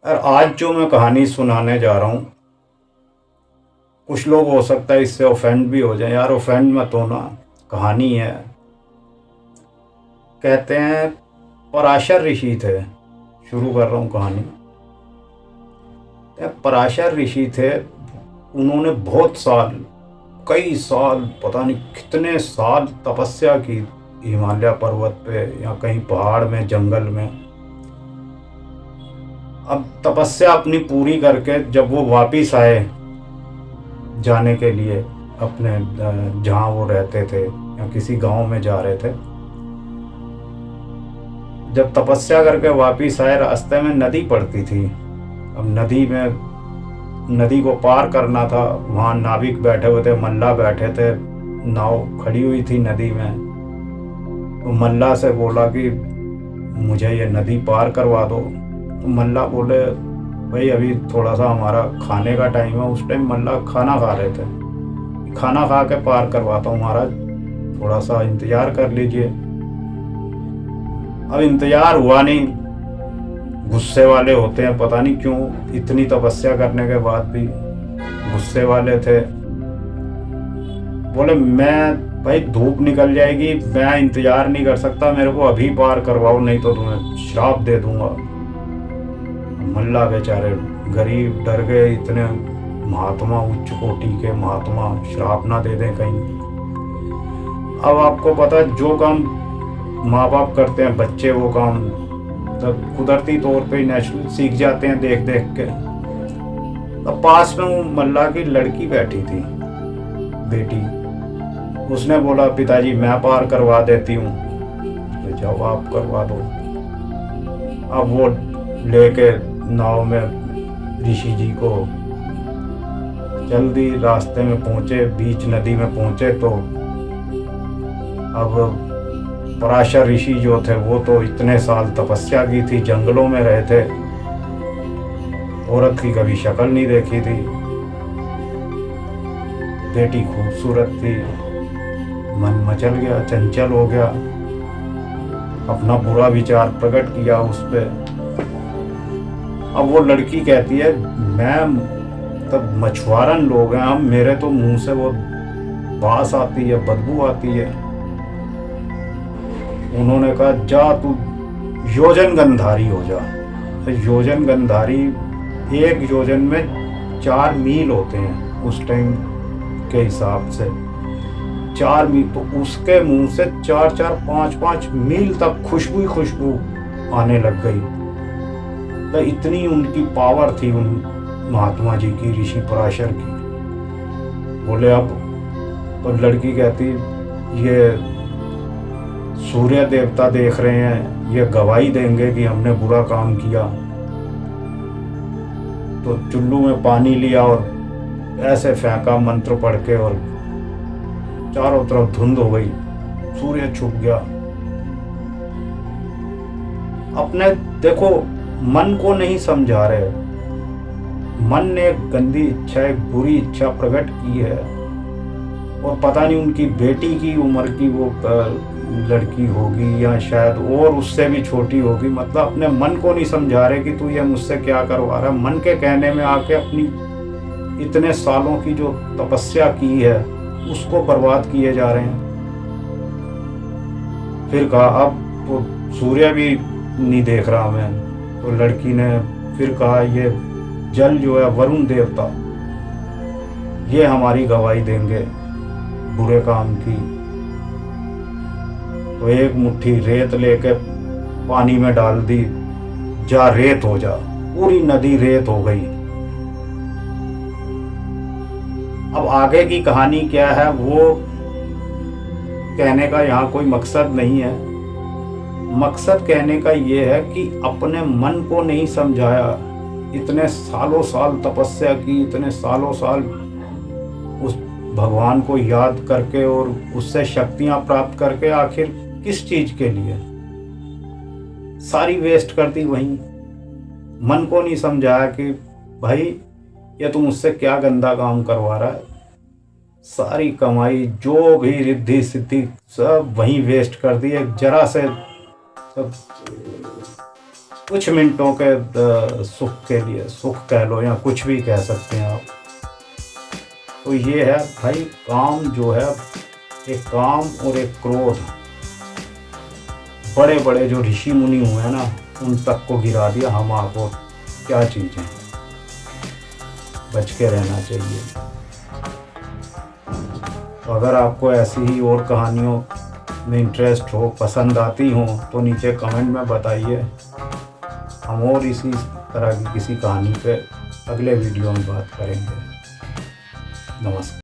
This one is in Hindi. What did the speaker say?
और आज जो मैं कहानी सुनाने जा रहा हूँ, कुछ लोग हो सकता है इससे ऑफेंड भी हो जाए। यार ऑफेंड मत होना, कहानी है। कहते हैं पराशर ऋषि थे। शुरू कर रहा हूँ कहानी। पराशर ऋषि थे। उन्होंने बहुत साल, कई साल, पता नहीं कितने साल तपस्या की हिमालय पर्वत पे या कहीं पहाड़ में, जंगल में। अब तपस्या अपनी पूरी करके जब वो वापिस आए जाने के लिए अपने जहाँ वो रहते थे या किसी गांव में जा रहे थे, जब तपस्या करके वापिस आए रास्ते में नदी पड़ती थी। अब नदी को पार करना था। वहाँ नाविक बैठे हुए थे, मल्लाह बैठे थे, नाव खड़ी हुई थी नदी में। तो मल्लाह से बोला कि मुझे ये नदी पार करवा दो। तो मल्लाह बोले भाई अभी थोड़ा सा हमारा खाने का टाइम है। उस टाइम मल्लाह खाना खा रहे थे। खाना खा के पार करवाता हूँ महाराज, थोड़ा सा इंतजार कर लीजिए। अब इंतजार हुआ नहीं। गुस्से वाले होते हैं, पता नहीं क्यों, इतनी तपस्या करने के बाद भी गुस्से वाले थे। बोले मैं भाई धूप निकल जाएगी, मैं इंतजार नहीं कर सकता, मेरे को अभी पार करवाओ, नहीं तो तुम्हें श्राप दे दूंगा। मल्ला बेचारे गरीब डर गए। इतने महात्मा, उच्च कोटि के महात्मा, श्राप ना दे दें कहीं। अब आपको पता है जो काम माँ बाप करते हैं बच्चे वो काम तब कुदरती तौर पे नेचुरल सीख जाते हैं देख देख के। अब पास में वो मल्ला की लड़की बैठी थी, बेटी। उसने बोला पिताजी मैं पार करवा देती हूँ। तो जाओ आप करवा दो। अब वो लेके नाव में ऋषि जी को जल्दी रास्ते में पहुंचे, बीच नदी में पहुंचे। तो अब पराशर ऋषि जो थे वो तो इतने साल तपस्या की थी, जंगलों में रहे थे, औरत की कभी शक्ल नहीं देखी थी। बेटी खूबसूरत थी, मन मचल गया, चंचल हो गया, अपना बुरा विचार प्रकट किया उस पे। अब वो लड़की कहती है मैं तब मछुआरन लोग हैं हम, मेरे तो मुंह से वो बास आती है, बदबू आती है। उन्होंने कहा जा तू योजन गंधारी हो जा। तो योजन गंधारी, एक योजन में 4 मील होते हैं उस टाइम के हिसाब से। 4 मील, तो उसके मुंह से 4-4, 5-5 मील तक खुशबू ही खुशबू आने लग गई। तो इतनी उनकी पावर थी उन महात्मा जी की, ऋषि पराशर की। बोले अब तो लड़की कहती ये सूर्य देवता देख रहे हैं, ये गवाही देंगे कि हमने बुरा काम किया। तो चुल्लू में पानी लिया और ऐसे फेंका मंत्र पढ़ के, और चारों तरफ धुंध हो गई, सूर्य छुप गया। अपने देखो मन को नहीं समझा रहे। मन ने एक गंदी इच्छा, एक बुरी इच्छा प्रकट की है, और पता नहीं उनकी बेटी की उम्र की वो लड़की होगी या शायद और उससे भी छोटी होगी। मतलब अपने मन को नहीं समझा रहे कि तू ये मुझसे क्या करवा रहा है। मन के कहने में आके अपनी इतने सालों की जो तपस्या की है उसको बर्बाद किए जा रहे हैं। फिर कहा अब तो सूर्य भी नहीं देख रहा मैं। तो लड़की ने फिर कहा ये जल जो है वरुण देवता, ये हमारी गवाही देंगे बुरे काम की। तो एक मुट्ठी रेत लेके पानी में डाल दी, जा रेत हो जा। पूरी नदी रेत हो गई। अब आगे की कहानी क्या है वो कहने का यहाँ कोई मकसद नहीं है। मकसद कहने का ये है कि अपने मन को नहीं समझाया। इतने सालों साल तपस्या की, इतने सालों साल उस भगवान को याद करके और उससे शक्तियां प्राप्त करके आखिर किस चीज के लिए सारी वेस्ट कर दी वहीं। मन को नहीं समझाया कि भाई ये तुम मुझसे क्या गंदा काम करवा रहा है। सारी कमाई जो भी रिद्धि सिद्धि सब वहीं वेस्ट कर दी। एक जरा से सब कुछ मिनटों के सुख के लिए, सुख कह लो या कुछ भी कह सकते हैं आप। तो ये है भाई, काम जो है, एक काम और एक क्रोध, बड़े बड़े जो ऋषि मुनि हुए हैं ना, उन तक को गिरा दिया। हम आपको क्या चीज़ें, बच के रहना चाहिए। तो अगर आपको ऐसी ही और कहानियों में इंटरेस्ट हो, पसंद आती हो, तो नीचे कमेंट में बताइए। हम और इसी तरह की किसी कहानी पे अगले वीडियो में बात करेंगे। नमस्कार।